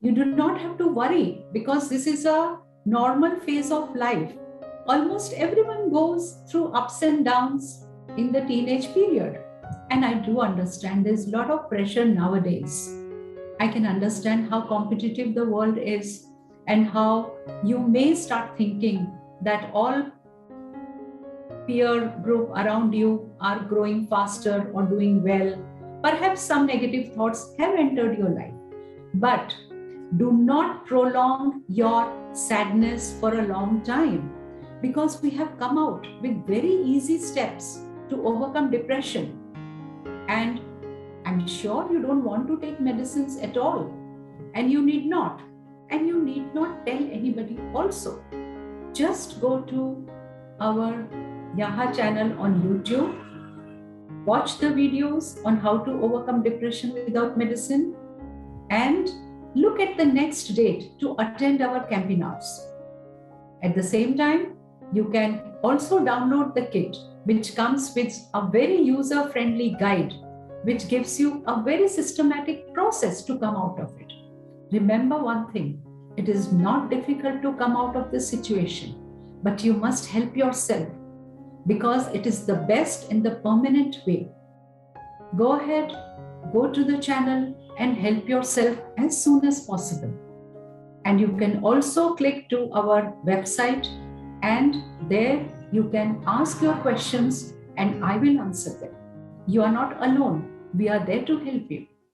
You do not have to worry because this is a normal phase of life. Almost everyone goes through ups and downs in the teenage period. And I do understand there's a lot of pressure nowadays. I can understand how competitive the world is and how you may start thinking that all peer group around you are growing faster or doing well. Perhaps some negative thoughts have entered your life. But do not prolong your sadness for a long time because we have come out with very easy steps to overcome depression. And I'm sure you don't want to take medicines at all. And you need not. And you need not tell anybody also. Just go to our Yaha channel on YouTube. Watch the videos on how to overcome depression without medicine. And look at the next date to attend our campinars. At the same time, you can also download the kit, which comes with a very user-friendly guide, which gives you a very systematic process to come out of it. Remember one thing, it is not difficult to come out of this situation, but you must help yourself because it is the best in the permanent way. Go ahead, go to the channel and help yourself as soon as possible. And you can also click to our website and there you can ask your questions and I will answer them. You are not alone. We are there to help you.